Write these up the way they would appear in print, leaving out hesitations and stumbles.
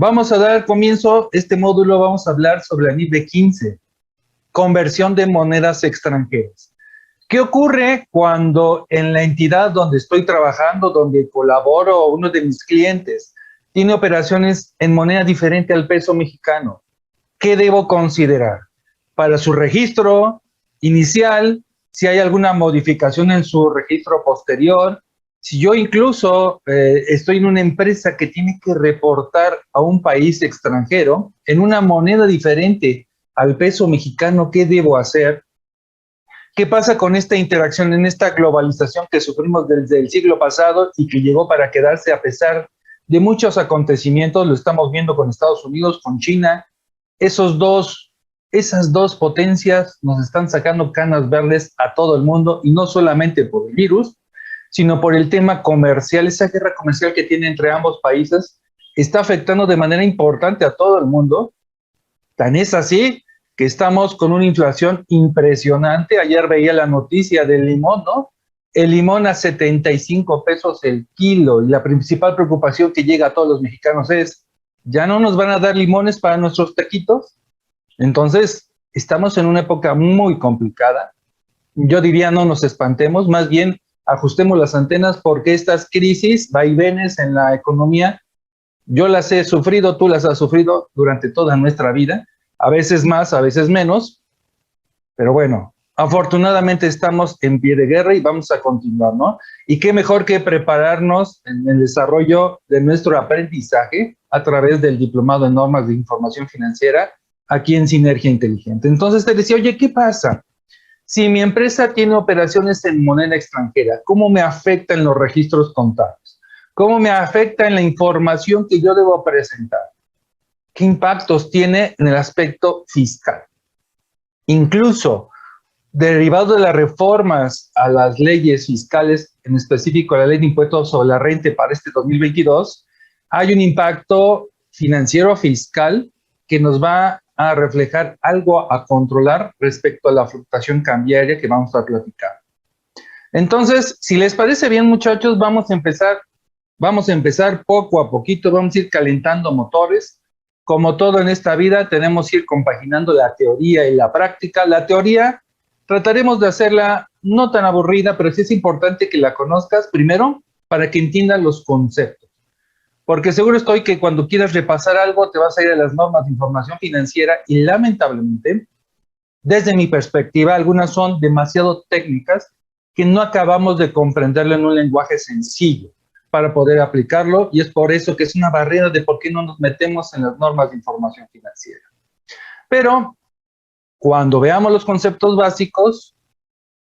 Vamos a dar comienzo, este módulo vamos a hablar sobre la NIF B15, conversión de monedas extranjeras. ¿Qué ocurre cuando en la entidad donde estoy trabajando, donde colaboro, uno de mis clientes, tiene operaciones en moneda diferente al peso mexicano? ¿Qué debo considerar? Para su registro inicial, si hay alguna modificación en su registro posterior, si yo incluso estoy en una empresa que tiene que reportar a un país extranjero en una moneda diferente al peso mexicano, ¿qué debo hacer? ¿Qué pasa con esta interacción, en esta globalización que sufrimos desde el siglo pasado y que llegó para quedarse a pesar de muchos acontecimientos? Lo estamos viendo con Estados Unidos, con China. Esas dos potencias nos están sacando canas verdes a todo el mundo, y no solamente por el virus, sino por el tema comercial. Esa guerra comercial que tiene entre ambos países está afectando de manera importante a todo el mundo. Tan es así que estamos con una inflación impresionante. Ayer veía la noticia del limón, ¿no? El limón a 75 pesos el kilo, y la principal preocupación que llega a todos los mexicanos es, ¿ya no nos van a dar limones para nuestros taquitos? Entonces, estamos en una época muy complicada. Yo diría, no nos espantemos, más bien ajustemos las antenas, porque estas crisis, vaivenes en la economía, yo las he sufrido, tú las has sufrido durante toda nuestra vida, a veces más, a veces menos, pero bueno, afortunadamente estamos en pie de guerra y vamos a continuar, ¿no? Y qué mejor que prepararnos en el desarrollo de nuestro aprendizaje a través del Diplomado en Normas de Información Financiera aquí en Sinergia Inteligente. Entonces te decía, oye, ¿qué pasa? Si mi empresa tiene operaciones en moneda extranjera, ¿cómo me afecta en los registros contables? ¿Cómo me afecta en la información que yo debo presentar? ¿Qué impactos tiene en el aspecto fiscal? Incluso, derivado de las reformas a las leyes fiscales, en específico a la Ley de Impuestos sobre la Renta para este 2022, hay un impacto financiero fiscal que nos va a reflejar algo a controlar respecto a la fluctuación cambiaria que vamos a platicar. Entonces, si les parece bien, muchachos, vamos a empezar poco a poquito, vamos a ir calentando motores. Como todo en esta vida, tenemos que ir compaginando la teoría y la práctica. La teoría trataremos de hacerla no tan aburrida, pero sí es importante que la conozcas primero para que entiendas los conceptos. Porque seguro estoy que cuando quieras repasar algo te vas a ir a las normas de información financiera, y lamentablemente, desde mi perspectiva, algunas son demasiado técnicas que no acabamos de comprenderlo en un lenguaje sencillo para poder aplicarlo, y es por eso que es una barrera de por qué no nos metemos en las normas de información financiera. Pero cuando veamos los conceptos básicos,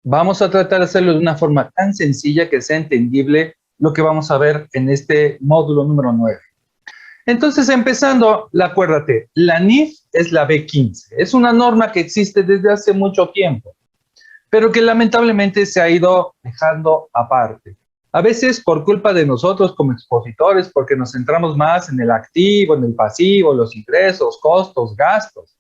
vamos a tratar de hacerlo de una forma tan sencilla que sea entendible lo que vamos a ver en este módulo número 9. Entonces, empezando, acuérdate, la NIF es la B15. Es una norma que existe desde hace mucho tiempo, pero que lamentablemente se ha ido dejando aparte. A veces por culpa de nosotros como expositores, porque nos centramos más en el activo, en el pasivo, los ingresos, costos, gastos.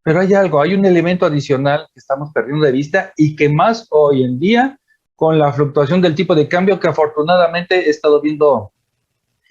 Pero hay algo, hay un elemento adicional que estamos perdiendo de vista, y que más hoy en día, con la fluctuación del tipo de cambio, que afortunadamente he estado viendo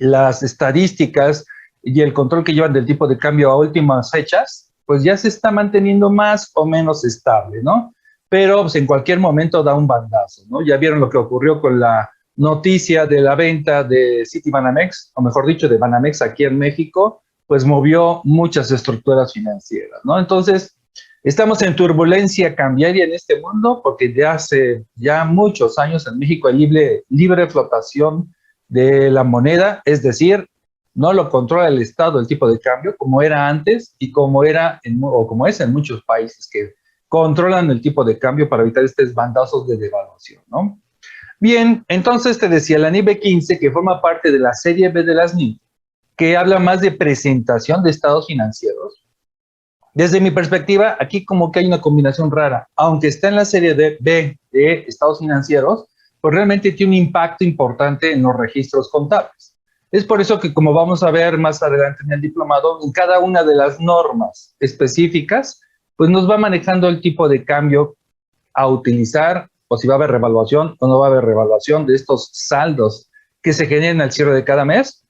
las estadísticas y el control que llevan del tipo de cambio a últimas fechas, pues ya se está manteniendo más o menos estable, ¿no? Pero pues, en cualquier momento da un bandazo, ¿no? Ya vieron lo que ocurrió con la noticia de la venta de Citibanamex, o mejor dicho, de Banamex aquí en México, pues movió muchas estructuras financieras, ¿no? Entonces, estamos en turbulencia cambiaria en este mundo, porque de hace ya muchos años en México hay libre flotación de la moneda, es decir, no lo controla el Estado el tipo de cambio, como era antes y como es en muchos países que controlan el tipo de cambio para evitar estos bandazos de devaluación, ¿no? Bien, entonces te decía, la NIF B15, que forma parte de la serie B de las NIF, que habla más de presentación de estados financieros. Desde mi perspectiva, aquí como que hay una combinación rara. Aunque está en la serie B de estados financieros, pues realmente tiene un impacto importante en los registros contables. Es por eso que, como vamos a ver más adelante en el diplomado, en cada una de las normas específicas, pues nos va manejando el tipo de cambio a utilizar, o si va a haber revaluación o no va a haber revaluación de estos saldos que se generan al cierre de cada mes,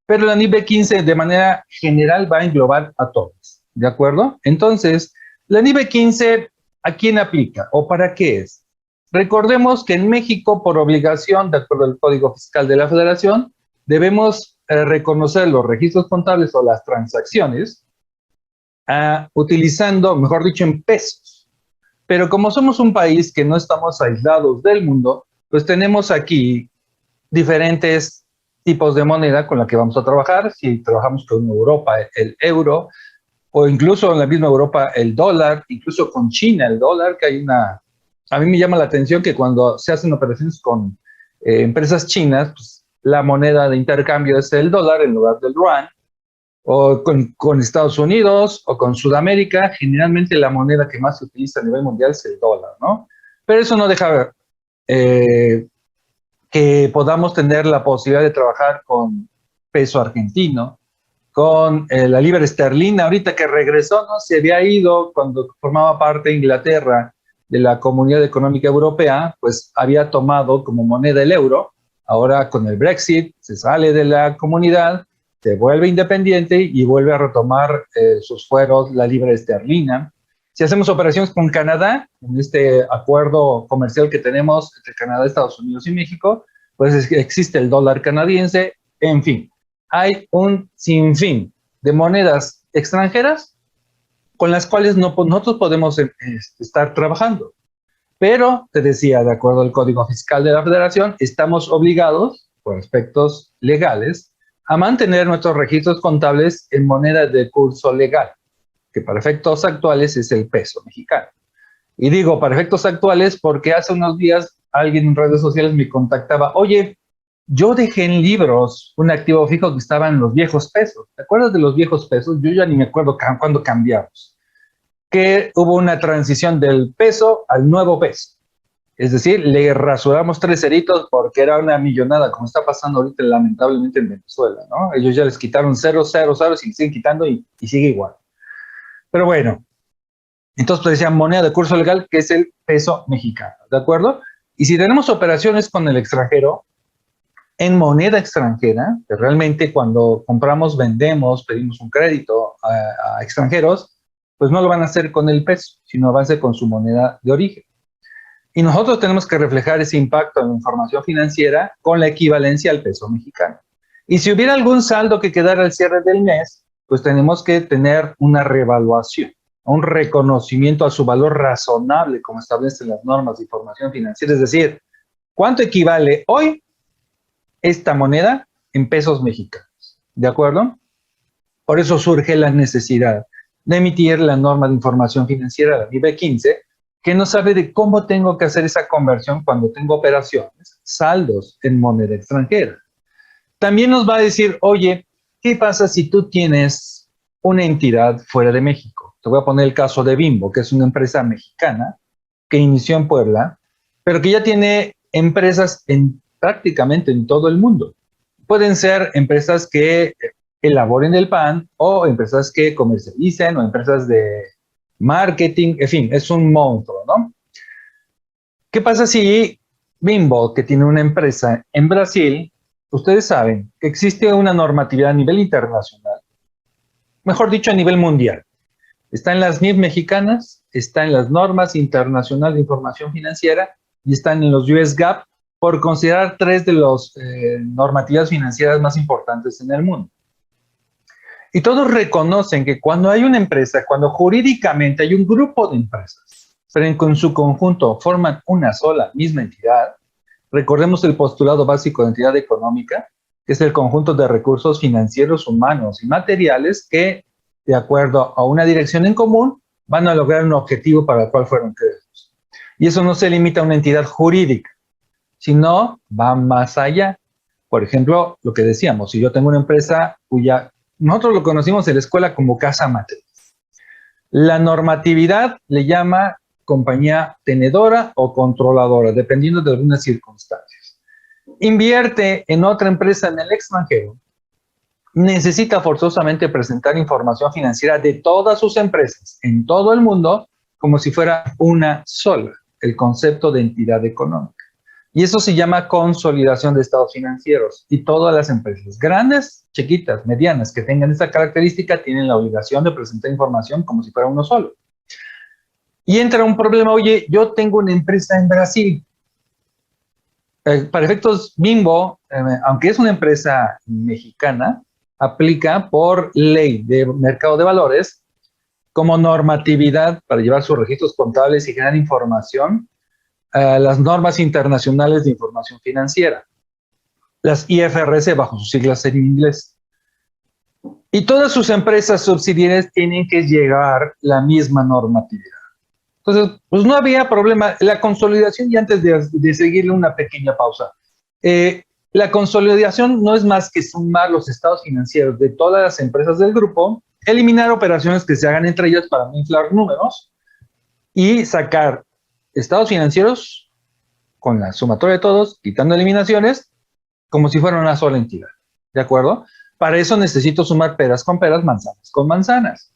pero la NIF B15 de manera general va a englobar a todos, ¿de acuerdo? Entonces, la NIF B15, ¿a quién aplica o para qué es? Recordemos que en México, por obligación, de acuerdo al Código Fiscal de la Federación, debemos reconocer los registros contables o las transacciones utilizando, mejor dicho, en pesos. Pero como somos un país que no estamos aislados del mundo, pues tenemos aquí diferentes tipos de moneda con la que vamos a trabajar. Si trabajamos con Europa, el euro, o incluso en la misma Europa el dólar, incluso con China el dólar, que hay una... A mí me llama la atención que cuando se hacen operaciones con empresas chinas, pues, la moneda de intercambio es el dólar en lugar del yuan, o con Estados Unidos o con Sudamérica, generalmente la moneda que más se utiliza a nivel mundial es el dólar, ¿no? Pero eso no deja que podamos tener la posibilidad de trabajar con peso argentino, con la libra esterlina, ahorita que regresó, ¿no? Se había ido cuando formaba parte de Inglaterra de la Comunidad Económica Europea, pues había tomado como moneda el euro. Ahora con el Brexit se sale de la comunidad, se vuelve independiente y vuelve a retomar sus fueros la libra esterlina. Si hacemos operaciones con Canadá, en este acuerdo comercial que tenemos entre Canadá, Estados Unidos y México, pues existe el dólar canadiense, en fin. Hay un sinfín de monedas extranjeras con las cuales nosotros podemos estar trabajando. Pero, te decía, de acuerdo al Código Fiscal de la Federación, estamos obligados, por aspectos legales, a mantener nuestros registros contables en moneda de curso legal, que para efectos actuales es el peso mexicano. Y digo para efectos actuales porque hace unos días alguien en redes sociales me contactaba, oye, yo dejé en libros un activo fijo que estaba en los viejos pesos. ¿Te acuerdas de los viejos pesos? Yo ya ni me acuerdo cuándo cambiamos. Que hubo una transición del peso al nuevo peso. Es decir, le rasuramos 3 ceritos porque era una millonada, como está pasando ahorita lamentablemente en Venezuela, ¿no? Ellos ya les quitaron 0, 0, 0, y siguen quitando y sigue igual. Pero bueno, entonces pues decían moneda de curso legal, que es el peso mexicano, ¿de acuerdo? Y si tenemos operaciones con el extranjero, en moneda extranjera, que realmente cuando compramos, vendemos, pedimos un crédito a extranjeros, pues no lo van a hacer con el peso, sino van a ser con su moneda de origen. Y nosotros tenemos que reflejar ese impacto en la información financiera con la equivalencia al peso mexicano. Y si hubiera algún saldo que quedara al cierre del mes, pues tenemos que tener una reevaluación, un reconocimiento a su valor razonable, como establecen las normas de información financiera. Es decir, ¿cuánto equivale hoy esta moneda en pesos mexicanos? ¿De acuerdo? Por eso surge la necesidad de emitir la norma de información financiera, la NIF B15, que nos habla de cómo tengo que hacer esa conversión cuando tengo operaciones, saldos en moneda extranjera. También nos va a decir, oye, ¿qué pasa si tú tienes una entidad fuera de México? Te voy a poner el caso de Bimbo, que es una empresa mexicana que inició en Puebla, pero que ya tiene empresas prácticamente en todo el mundo. Pueden ser empresas que elaboren el pan o empresas que comercialicen o empresas de marketing, en fin, es un monstruo, ¿no? ¿Qué pasa si Bimbo, que tiene una empresa en Brasil, ustedes saben que existe una normatividad a nivel internacional, mejor dicho, a nivel mundial? Está en las NIF mexicanas, está en las normas internacionales de información financiera y están en los US GAAP, por considerar 3 de las normativas financieras más importantes en el mundo. Y todos reconocen que cuando hay una empresa, cuando jurídicamente hay un grupo de empresas, pero en su conjunto forman una sola misma entidad, recordemos el postulado básico de entidad económica, que es el conjunto de recursos financieros, humanos y materiales que, de acuerdo a una dirección en común, van a lograr un objetivo para el cual fueron creados. Y eso no se limita a una entidad jurídica, sino va más allá. Por ejemplo, lo que decíamos, si yo tengo una empresa cuya nosotros lo conocimos en la escuela como casa matriz. La normatividad le llama compañía tenedora o controladora, dependiendo de algunas circunstancias. Invierte en otra empresa en el extranjero, necesita forzosamente presentar información financiera de todas sus empresas en todo el mundo, como si fuera una sola, el concepto de entidad económica. Y eso se llama consolidación de estados financieros. Y todas las empresas, grandes, chiquitas, medianas, que tengan esta característica, tienen la obligación de presentar información como si fuera uno solo. Y entra un problema, oye, yo tengo una empresa en Brasil. Para efectos Bimbo, aunque es una empresa mexicana, aplica por ley de mercado de valores como normatividad para llevar sus registros contables y generar información a las normas internacionales de información financiera, las IFRS bajo sus siglas en inglés. Y todas sus empresas subsidiarias tienen que llegar la misma normatividad. Entonces, pues no había problema. La consolidación, y antes de seguirle una pequeña pausa, la consolidación no es más que sumar los estados financieros de todas las empresas del grupo, eliminar operaciones que se hagan entre ellas para no inflar números y sacar estados financieros con la sumatoria de todos, quitando eliminaciones, como si fuera una sola entidad. ¿De acuerdo? Para eso necesito sumar peras con peras, manzanas con manzanas.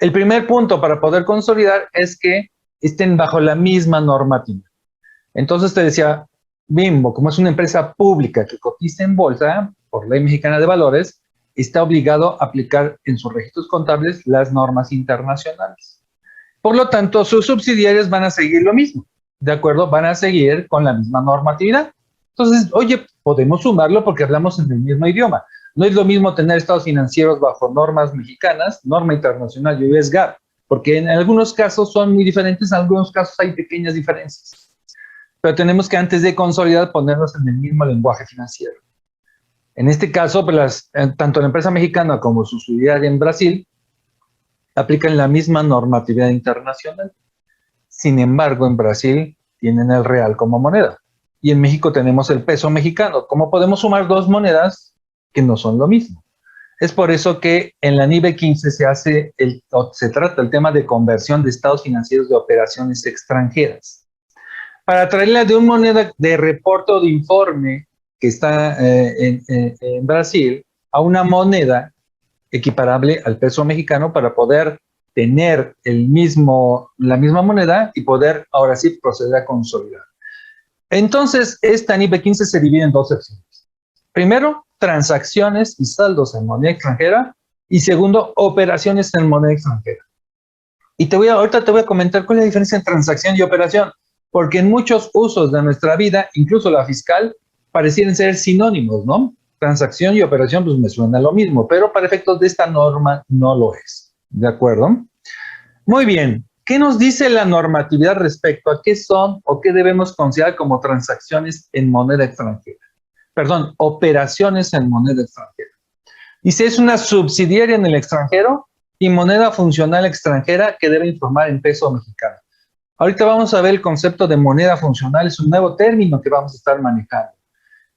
El primer punto para poder consolidar es que estén bajo la misma normativa. Entonces te decía, Bimbo, como es una empresa pública que cotiza en bolsa por Ley Mexicana de Valores, está obligado a aplicar en sus registros contables las normas internacionales. Por lo tanto, sus subsidiarios van a seguir lo mismo, ¿de acuerdo? Van a seguir con la misma normatividad. Entonces, oye, podemos sumarlo porque hablamos en el mismo idioma. No es lo mismo tener estados financieros bajo normas mexicanas, norma internacional y US GAAP, porque en algunos casos son muy diferentes, en algunos casos hay pequeñas diferencias. Pero tenemos que antes de consolidar ponernos en el mismo lenguaje financiero. En este caso, pues tanto la empresa mexicana como su subsidiaria en Brasil aplican la misma normatividad internacional. Sin embargo, en Brasil tienen el real como moneda y en México tenemos el peso mexicano. ¿Cómo podemos sumar dos monedas que no son lo mismo? Es por eso que en la NIBE 15 se trata el tema de conversión de estados financieros de operaciones extranjeras. Para traerla de una moneda de reporte o de informe que está en Brasil a una moneda equiparable al peso mexicano para poder tener la misma moneda y poder ahora sí proceder a consolidar. Entonces, esta NIBE 15 se divide en dos secciones. Primero, transacciones y saldos en moneda extranjera, y segundo, operaciones en moneda extranjera. Y ahorita te voy a comentar cuál es la diferencia entre transacción y operación, porque en muchos usos de nuestra vida, incluso la fiscal, parecieran ser sinónimos, ¿no? Transacción y operación, pues me suena lo mismo, pero para efectos de esta norma no lo es, ¿de acuerdo? Muy bien, ¿qué nos dice la normatividad respecto a qué son o qué debemos considerar como transacciones en moneda extranjera? Perdón, operaciones en moneda extranjera. Dice, es una subsidiaria en el extranjero y moneda funcional extranjera que debe informar en peso mexicano. Ahorita vamos a ver el concepto de moneda funcional, es un nuevo término que vamos a estar manejando,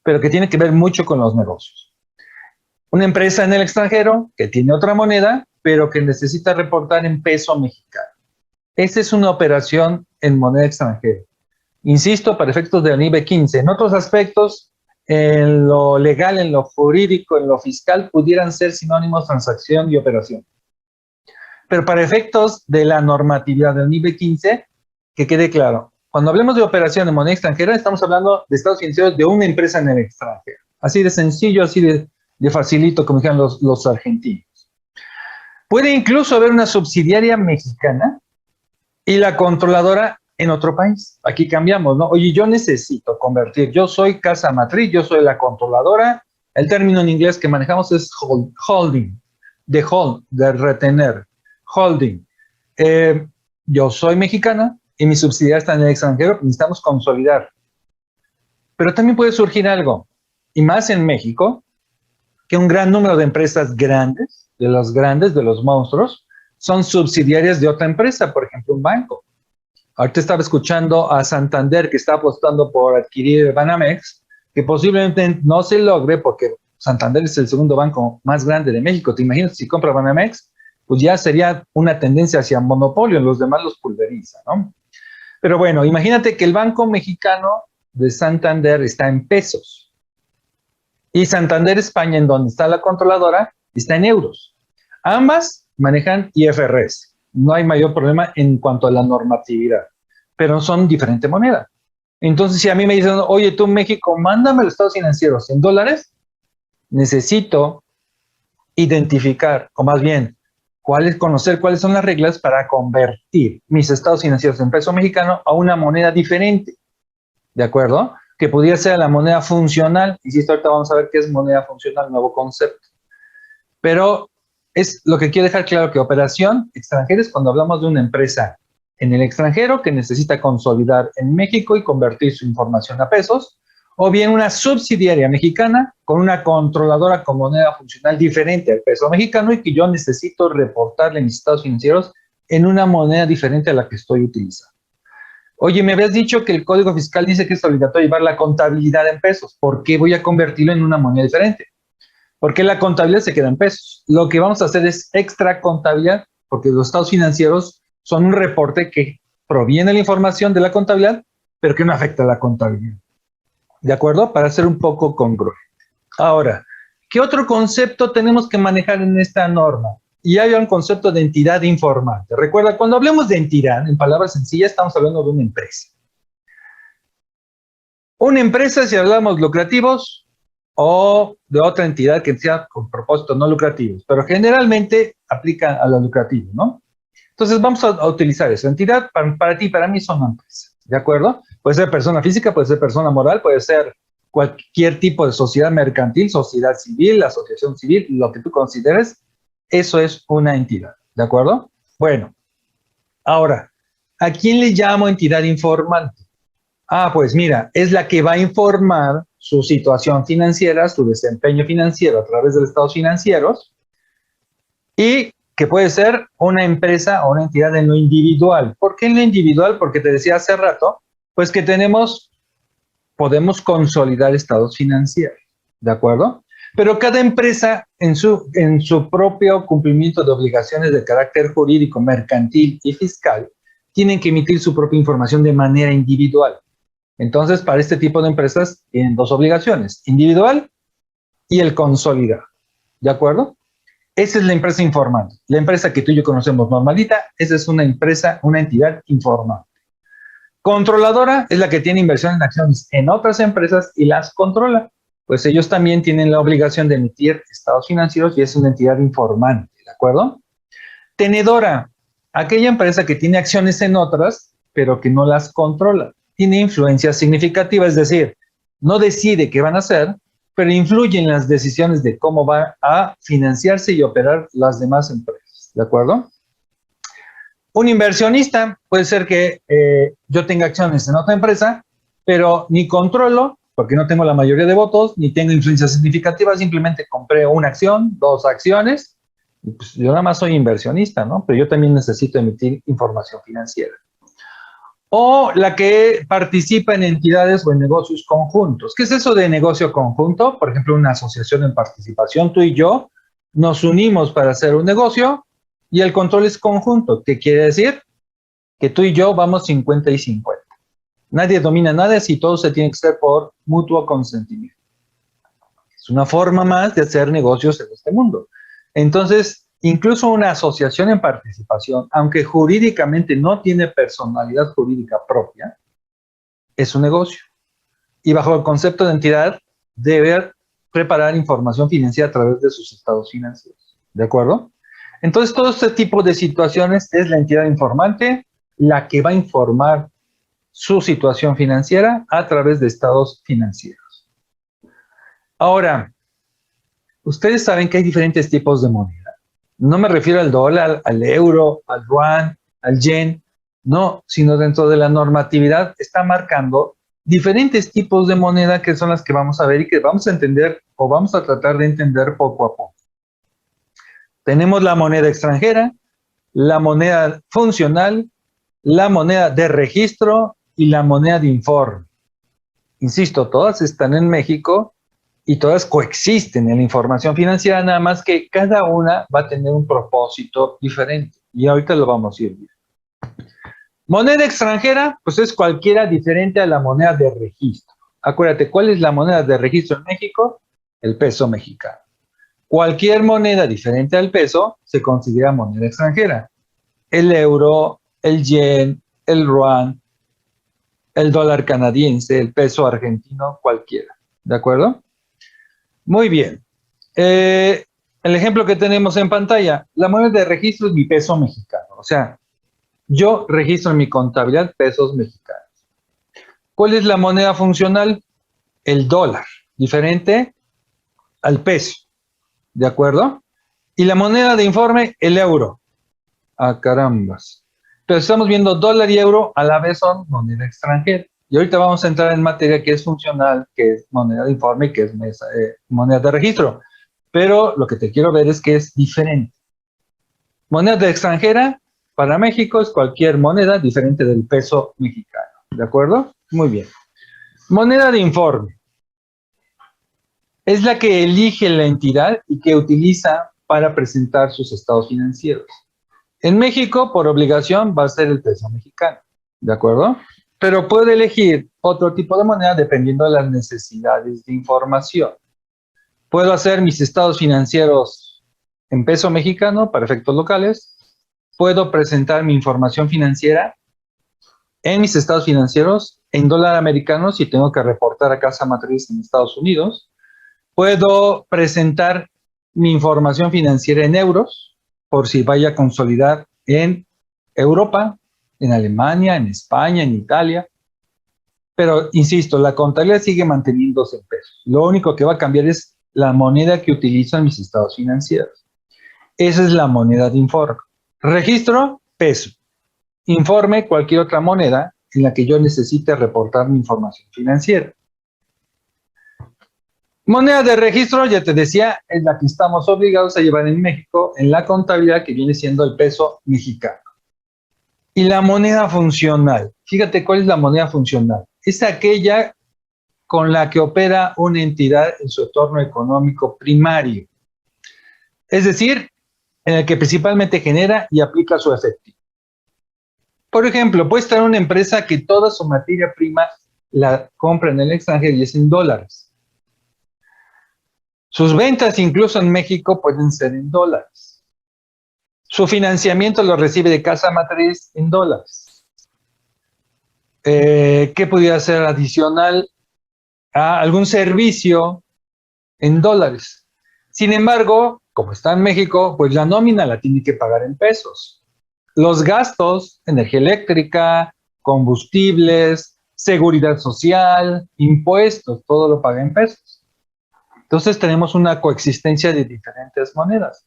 pero que tiene que ver mucho con los negocios. Una empresa en el extranjero que tiene otra moneda, pero que necesita reportar en peso mexicano. Esta es una operación en moneda extranjera. Insisto, para efectos de la NIBE 15. En otros aspectos, en lo legal, en lo jurídico, en lo fiscal, pudieran ser sinónimos transacción y operación. Pero para efectos de la normatividad del NIBE 15, que quede claro, cuando hablemos de operación en moneda extranjera, estamos hablando de estados financieros de una empresa en el extranjero. Así de sencillo, así de facilito, como dijeron los argentinos. Puede incluso haber una subsidiaria mexicana y la controladora en otro país. Aquí cambiamos, ¿no? Oye, yo necesito convertir, yo soy casa matriz, yo soy la controladora. El término en inglés que manejamos es holding, de hold, de retener, holding. Yo soy mexicana y mi subsidiaria está en el extranjero, necesitamos consolidar. Pero también puede surgir algo, y más en México, que un gran número de empresas grandes, de los monstruos, son subsidiarias de otra empresa, por ejemplo, un banco. Ahorita estaba escuchando a Santander que está apostando por adquirir Banamex, que posiblemente no se logre porque Santander es el segundo banco más grande de México. ¿Te imaginas si compra Banamex? Pues ya sería una tendencia hacia monopolio, los demás los pulveriza, ¿no? Pero bueno, imagínate que el Banco Mexicano de Santander está en pesos y Santander España, en donde está la controladora, está en euros. Ambas manejan IFRS. No hay mayor problema en cuanto a la normatividad, pero son diferente moneda. Entonces, si a mí me dicen, oye, tú México, mándame los estados financieros en dólares, necesito identificar, o más bien, conocer cuáles son las reglas para convertir mis estados financieros en peso mexicano a una moneda diferente, ¿de acuerdo? Que pudiera ser la moneda funcional. Insisto, ahorita vamos a ver qué es moneda funcional, nuevo concepto. Pero es lo que quiero dejar claro, que operación extranjera es cuando hablamos de una empresa en el extranjero que necesita consolidar en México y convertir su información a pesos, o bien una subsidiaria mexicana con una controladora con moneda funcional diferente al peso mexicano y que yo necesito reportarle mis estados financieros en una moneda diferente a la que estoy utilizando. Oye, me habías dicho que el Código Fiscal dice que es obligatorio llevar la contabilidad en pesos. ¿Por qué voy a convertirlo en una moneda diferente? Porque la contabilidad se queda en pesos. Lo que vamos a hacer es extra contabilidad, porque los estados financieros son un reporte que proviene de la información de la contabilidad, pero que no afecta a la contabilidad. ¿De acuerdo? Para ser un poco congruente. Ahora, ¿qué otro concepto tenemos que manejar en esta norma? Y hay un concepto de entidad informante. Recuerda, cuando hablemos de entidad, en palabras sencillas, estamos hablando de una empresa. Una empresa, si hablamos lucrativos, o de otra entidad que sea con propósitos no lucrativos, pero generalmente aplica a lo lucrativo, ¿no? Entonces vamos a utilizar esa entidad. Para ti, para mí son empresas, ¿de acuerdo? Puede ser persona física, puede ser persona moral, puede ser cualquier tipo de sociedad mercantil, sociedad civil, asociación civil, lo que tú consideres, eso es una entidad, ¿de acuerdo? Bueno, ahora, ¿a quién le llamo entidad informante? Pues mira, es la que va a informar su situación financiera, su desempeño financiero a través de los estados financieros, y que puede ser una empresa o una entidad en lo individual. ¿Por qué en lo individual? Porque te decía hace rato, pues que podemos consolidar estados financieros, ¿de acuerdo? Pero cada empresa en su propio cumplimiento de obligaciones de carácter jurídico, mercantil y fiscal, tienen que emitir su propia información de manera individual. Entonces, para este tipo de empresas tienen dos obligaciones, individual y el consolidar, ¿de acuerdo? Esa es la empresa informante. La empresa que tú y yo conocemos normalita, esa es una empresa, una entidad informante. Controladora es la que tiene inversión en acciones en otras empresas y las controla. Pues ellos también tienen la obligación de emitir estados financieros y es una entidad informante, ¿de acuerdo? Tenedora, aquella empresa que tiene acciones en otras, pero que no las controla. Tiene influencia significativa, es decir, no decide qué van a hacer, pero influye en las decisiones de cómo va a financiarse y operar las demás empresas, ¿de acuerdo? Un inversionista puede ser que yo tenga acciones en otra empresa, pero ni controlo, porque no tengo la mayoría de votos, ni tengo influencia significativa, simplemente compré una acción, dos acciones, y pues yo nada más soy inversionista, ¿no? Pero yo también necesito emitir información financiera. O la que participa en entidades o en negocios conjuntos. ¿Qué es eso de negocio conjunto? Por ejemplo, una asociación en participación, tú y yo nos unimos para hacer un negocio y el control es conjunto. ¿Qué quiere decir? Que tú y yo vamos 50 y 50. Nadie domina nada si todo se tiene que hacer por mutuo consentimiento. Es una forma más de hacer negocios en este mundo. Entonces, incluso una asociación en participación, aunque jurídicamente no tiene personalidad jurídica propia, es un negocio. Y bajo el concepto de entidad, debe preparar información financiera a través de sus estados financieros. ¿De acuerdo? Entonces, todo este tipo de situaciones es la entidad informante, la que va a informar su situación financiera a través de estados financieros. Ahora, ustedes saben que hay diferentes tipos de moneda. No me refiero al dólar, al euro, al yuan, al yen, no, sino dentro de la normatividad está marcando diferentes tipos de moneda que son las que vamos a ver y que vamos a entender o vamos a tratar de entender poco a poco. Tenemos la moneda extranjera, la moneda funcional, la moneda de registro y la moneda de informe. Insisto, todas están en México y todas coexisten en la información financiera, nada más que cada una va a tener un propósito diferente. Y ahorita lo vamos a ir viendo. Moneda extranjera, pues es cualquiera diferente a la moneda de registro. Acuérdate, ¿cuál es la moneda de registro en México? El peso mexicano. Cualquier moneda diferente al peso se considera moneda extranjera. El euro, el yen, el yuan, el dólar canadiense, el peso argentino, cualquiera. ¿De acuerdo? Muy bien. El ejemplo que tenemos en pantalla, la moneda de registro es mi peso mexicano. O sea, yo registro en mi contabilidad pesos mexicanos. ¿Cuál es la moneda funcional? El dólar, diferente al peso. ¿De acuerdo? Y la moneda de informe, el euro. Ah, carambas. Pero estamos viendo dólar y euro a la vez son moneda extranjera. Y ahorita vamos a entrar en materia que es funcional, que es moneda de informe y que es moneda de registro. Pero lo que te quiero ver es que es diferente. Moneda de extranjera para México es cualquier moneda diferente del peso mexicano. ¿De acuerdo? Muy bien. Moneda de informe. Es la que elige la entidad y que utiliza para presentar sus estados financieros. En México, por obligación, va a ser el peso mexicano, ¿de acuerdo? Pero puede elegir otro tipo de moneda dependiendo de las necesidades de información. Puedo hacer mis estados financieros en peso mexicano para efectos locales. Puedo presentar mi información financiera en mis estados financieros en dólar americano si tengo que reportar a casa matriz en Estados Unidos. Puedo presentar mi información financiera en euros, por si vaya a consolidar en Europa, en Alemania, en España, en Italia. Pero, insisto, la contabilidad sigue manteniéndose en pesos. Lo único que va a cambiar es la moneda que utilizan mis estados financieros. Esa es la moneda de informe. Registro, peso. Informe, cualquier otra moneda en la que yo necesite reportar mi información financiera. Moneda de registro, ya te decía, es la que estamos obligados a llevar en México en la contabilidad, que viene siendo el peso mexicano. Y la moneda funcional, fíjate cuál es la moneda funcional. Es aquella con la que opera una entidad en su entorno económico primario. Es decir, en el que principalmente genera y aplica su efectivo. Por ejemplo, puede estar una empresa que toda su materia prima la compra en el extranjero y es en dólares. Sus ventas incluso en México pueden ser en dólares. Su financiamiento lo recibe de casa matriz en dólares. ¿Qué pudiera ser adicional a algún servicio en dólares? Sin embargo, como está en México, pues la nómina la tiene que pagar en pesos. Los gastos, energía eléctrica, combustibles, seguridad social, impuestos, todo lo paga en pesos. Entonces tenemos una coexistencia de diferentes monedas.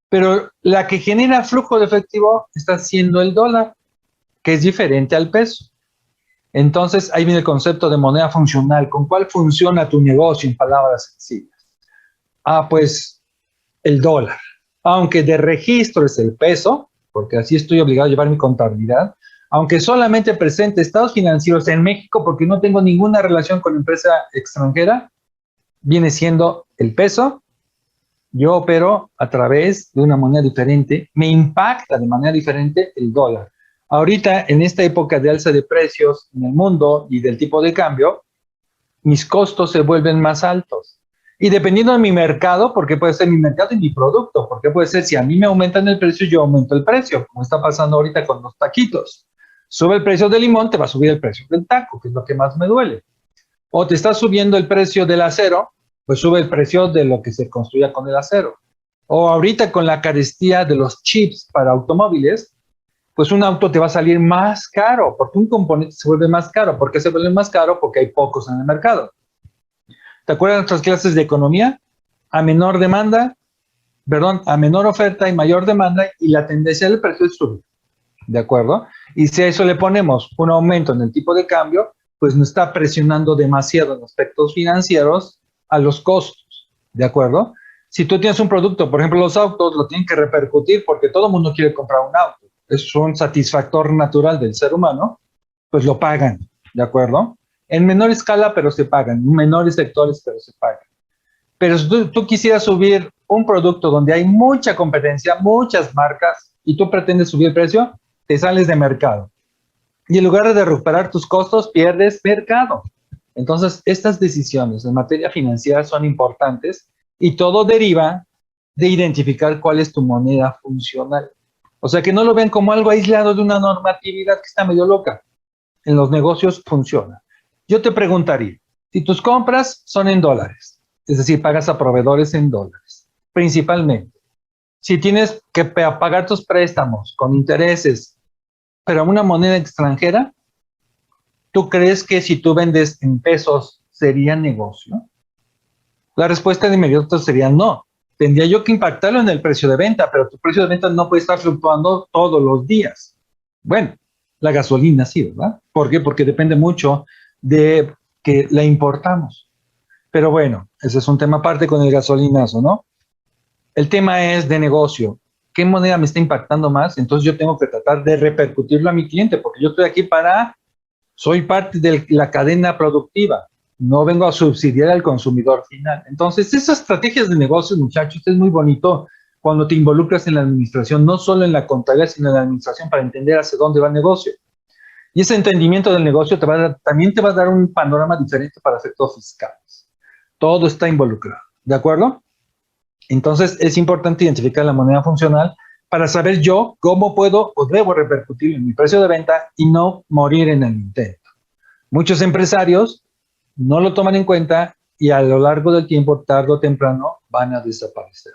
Pero la que genera flujo de efectivo está siendo el dólar, que es diferente al peso. Entonces ahí viene el concepto de moneda funcional. ¿Con cuál funciona tu negocio en palabras sencillas? Ah, pues el dólar. Aunque de registro es el peso, porque así estoy obligado a llevar mi contabilidad, aunque solamente presente estados financieros en México porque no tengo ninguna relación con empresa extranjera, viene siendo el peso. Yo opero a través de una moneda diferente, me impacta de manera diferente el dólar. Ahorita, en esta época de alza de precios en el mundo y del tipo de cambio, mis costos se vuelven más altos. Y dependiendo de mi mercado, porque puede ser mi mercado y mi producto, porque puede ser si a mí me aumentan el precio, yo aumento el precio, como está pasando ahorita con los taquitos. Sube el precio del limón, te va a subir el precio del taco, que es lo que más me duele. O te está subiendo el precio del acero, pues sube el precio de lo que se construya con el acero. O ahorita con la carestía de los chips para automóviles, pues un auto te va a salir más caro, porque un componente se vuelve más caro. ¿Por qué se vuelve más caro? Porque hay pocos en el mercado. ¿Te acuerdas de nuestras clases de economía? A menor demanda, perdón, a menor oferta y mayor demanda, y la tendencia del precio es subir. ¿De acuerdo? Y si a eso le ponemos un aumento en el tipo de cambio, pues no está presionando demasiado en aspectos financieros a los costos, ¿de acuerdo? Si tú tienes un producto, por ejemplo, los autos lo tienen que repercutir porque todo el mundo quiere comprar un auto. Es un satisfactor natural del ser humano, pues lo pagan, ¿de acuerdo? En menor escala, pero se pagan. En menores sectores, pero se pagan. Pero si tú quisieras subir un producto donde hay mucha competencia, muchas marcas, y tú pretendes subir el precio, te sales de mercado. Y en lugar de recuperar tus costos, pierdes mercado. Entonces, estas decisiones en materia financiera son importantes y todo deriva de identificar cuál es tu moneda funcional. O sea, que no lo vean como algo aislado de una normatividad que está medio loca. en los negocios funciona. Yo te preguntaría, si tus compras son en dólares, es decir, pagas a proveedores en dólares, principalmente, si tienes que pagar tus préstamos con intereses, pero a una moneda extranjera, ¿tú crees que si tú vendes en pesos sería negocio? La respuesta de inmediato sería no. Tendría yo que impactarlo en el precio de venta, pero tu precio de venta no puede estar fluctuando todos los días. Bueno, la gasolina sí, ¿verdad? ¿Por qué? Porque depende mucho de que la importamos. Pero bueno, ese es un tema aparte con el gasolinazo, ¿no? El tema es de negocio. ¿Qué moneda me está impactando más? Entonces yo tengo que tratar de repercutirlo a mi cliente, porque yo estoy aquí soy parte de la cadena productiva. No vengo a subsidiar al consumidor final. Entonces, esas estrategias de negocios, muchachos, es muy bonito cuando te involucras en la administración, no solo en la contabilidad, sino en la administración para entender hacia dónde va el negocio. Y ese entendimiento del negocio también te va a dar un panorama diferente para efectos fiscales. Todo está involucrado, ¿de acuerdo? Entonces, es importante identificar la moneda funcional para saber yo cómo puedo o debo repercutir en mi precio de venta y no morir en el intento. Muchos empresarios no lo toman en cuenta y a lo largo del tiempo, tarde o temprano, van a desaparecer.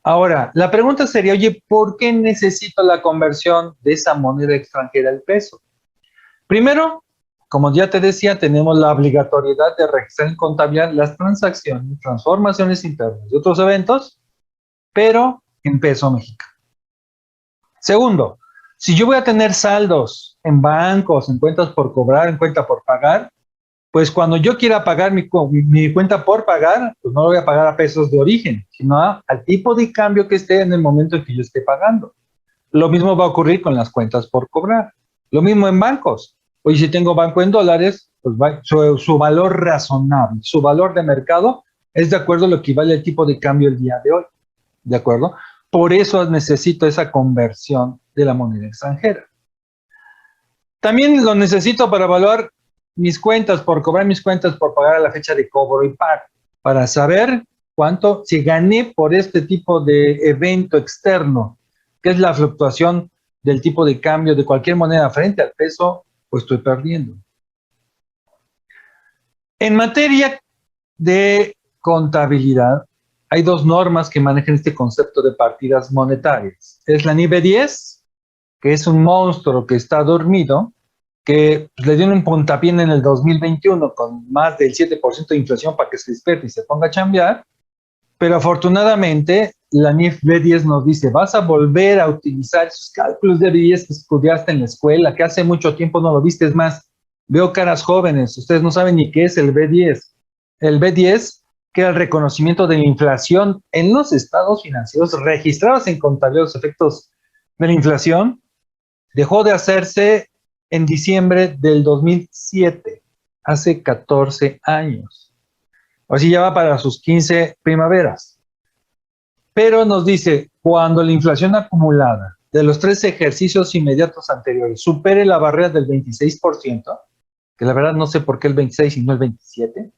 Ahora, la pregunta sería, oye, ¿por qué necesito la conversión de esa moneda extranjera al peso? Primero, como ya te decía, tenemos la obligatoriedad de registrar en contabilidad las transacciones, transformaciones internas y otros eventos, pero en peso mexicano. Segundo, si yo voy a tener saldos en bancos, en cuentas por cobrar, en cuenta por pagar, pues cuando yo quiera pagar mi cuenta por pagar, pues no lo voy a pagar a pesos de origen, sino al tipo de cambio que esté en el momento en que yo esté pagando. Lo mismo va a ocurrir con las cuentas por cobrar. Lo mismo en bancos. Oye, si tengo banco en dólares, pues su valor razonable, su valor de mercado es de acuerdo a lo que vale el tipo de cambio el día de hoy. ¿De acuerdo? Por eso necesito esa conversión de la moneda extranjera. También lo necesito para evaluar mis cuentas, por cobrar mis cuentas, por pagar a la fecha de cobro y pago, para saber cuánto, si gané por este tipo de evento externo, que es la fluctuación del tipo de cambio de cualquier moneda frente al peso, pues estoy perdiendo. En materia de contabilidad, hay dos normas que manejan este concepto de partidas monetarias. Es la NIBE 10, que es un monstruo que está dormido, que le dieron un puntapié en el 2021 con más del 7% de inflación para que se despierte y se ponga a chambear, pero afortunadamente la NIF B10 nos dice, vas a volver a utilizar esos cálculos de B10 que estudiaste en la escuela, que hace mucho tiempo no lo viste. Es más, veo caras jóvenes, ustedes no saben ni qué es el B10. El B10, que era el reconocimiento de la inflación en los estados financieros registrados en contabilidad de los efectos de la inflación, dejó de hacerse en diciembre del 2007, hace 14 años. Así ya va para sus 15 primaveras. Pero nos dice, cuando la inflación acumulada de los 3 ejercicios inmediatos anteriores supere la barrera del 26%, que la verdad no sé por qué el 26 y no el 27%,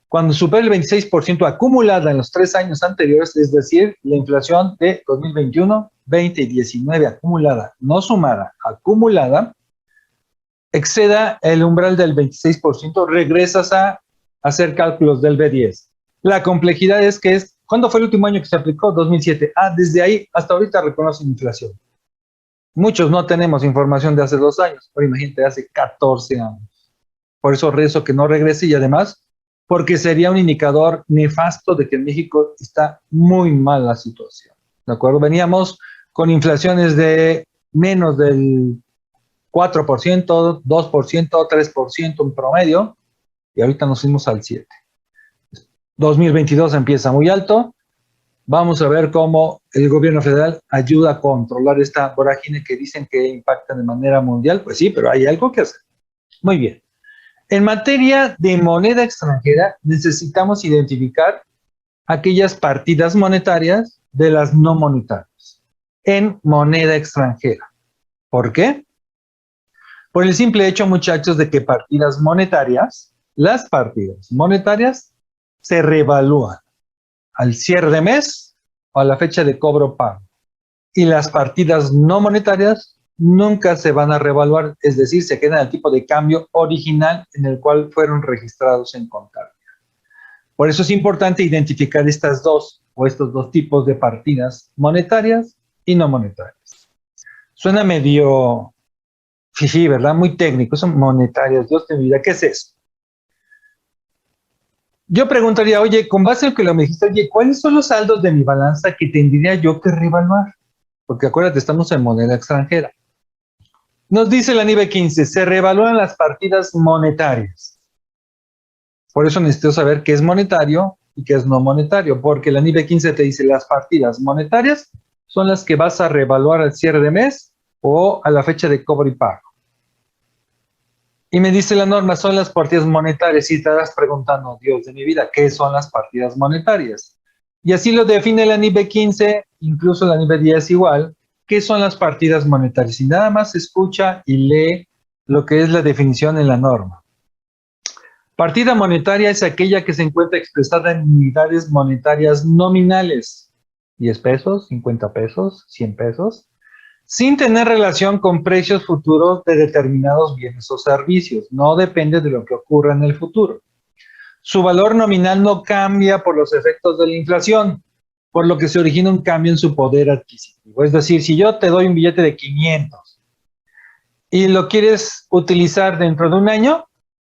cuando supere el 26% acumulada en los 3 años anteriores, es decir, la inflación de 2021, 20 y 19 acumulada, no sumada, acumulada, exceda el umbral del 26%, regresas a hacer cálculos del B10. La complejidad es que ¿cuándo fue el último año que se aplicó? 2007. Desde ahí hasta ahorita reconocen inflación. Muchos no tenemos información de hace 2 años, pero imagínate, hace 14 años. Por eso rezo que no regrese y además porque sería un indicador nefasto de que en México está muy mal la situación. ¿De acuerdo? Veníamos con inflaciones de menos del 4%, 2%, 3% en promedio, y ahorita nos fuimos al 7%. 2022 empieza muy alto. Vamos a ver cómo el gobierno federal ayuda a controlar esta vorágine que dicen que impacta de manera mundial. Pues sí, pero hay algo que hacer. Muy bien. En materia de moneda extranjera, necesitamos identificar aquellas partidas monetarias de las no monetarias en moneda extranjera. ¿Por qué? Por el simple hecho, muchachos, de que las partidas monetarias se revalúan al cierre de mes o a la fecha de cobro pago. Y las partidas no monetarias nunca se van a revaluar, es decir, se quedan al tipo de cambio original en el cual fueron registrados en contabilidad. Por eso es importante identificar estas dos o estos dos tipos de partidas monetarias y no monetarias. Suena medio fifí, ¿verdad? Muy técnico, son monetarias, Dios te mira, ¿qué es eso? Yo preguntaría, oye, con base en lo que me dijiste, oye, ¿cuáles son los saldos de mi balanza que tendría yo que revaluar? Porque acuérdate, estamos en moneda extranjera. Nos dice la NIBE 15, se revalúan las partidas monetarias. Por eso necesito saber qué es monetario y qué es no monetario, porque la NIBE 15 te dice las partidas monetarias son las que vas a revaluar al cierre de mes o a la fecha de cobro y pago. Y me dice la norma, son las partidas monetarias. Y te estarás preguntando, Dios de mi vida, ¿qué son las partidas monetarias? Y así lo define la NIBE 15, incluso la NIBE 10 igual. ¿Qué son las partidas monetarias? Y nada más escucha y lee lo que es la definición en la norma. Partida monetaria es aquella que se encuentra expresada en unidades monetarias nominales. 10 pesos, 50 pesos, 100 pesos. Sin tener relación con precios futuros de determinados bienes o servicios. No depende de lo que ocurra en el futuro. Su valor nominal no cambia por los efectos de la inflación, por lo que se origina un cambio en su poder adquisitivo. Es decir, si yo te doy un billete de 500 y lo quieres utilizar dentro de un año,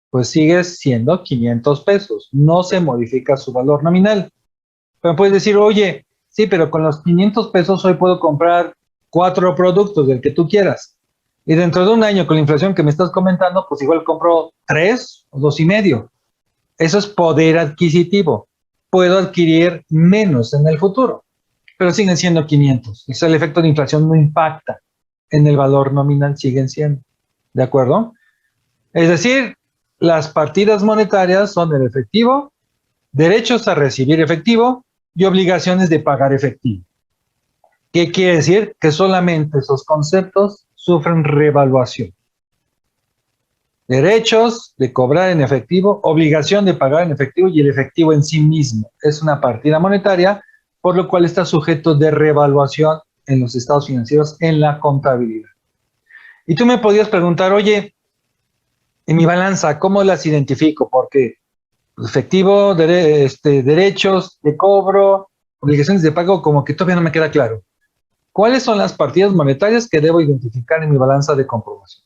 pues sigue siendo 500 pesos. No se modifica su valor nominal. Pero puedes decir, oye, sí, pero con los 500 pesos hoy puedo comprar 4 productos del que tú quieras. Y dentro de un año, con la inflación que me estás comentando, pues igual compro 3 o 2,5. Eso es poder adquisitivo. Puedo adquirir menos en el futuro, pero siguen siendo 500. O sea, el efecto de inflación no impacta en el valor nominal, siguen siendo. ¿De acuerdo? Es decir, las partidas monetarias son el efectivo, derechos a recibir efectivo y obligaciones de pagar efectivo. ¿Qué quiere decir? Que solamente esos conceptos sufren revaluación. Derechos de cobrar en efectivo, obligación de pagar en efectivo y el efectivo en sí mismo. Es una partida monetaria, por lo cual está sujeto de revaluación en los estados financieros en la contabilidad. Y tú me podías preguntar, oye, en mi balanza, ¿cómo las identifico? Porque efectivo, derechos de cobro, obligaciones de pago, como que todavía no me queda claro. ¿Cuáles son las partidas monetarias que debo identificar en mi balanza de comprobación?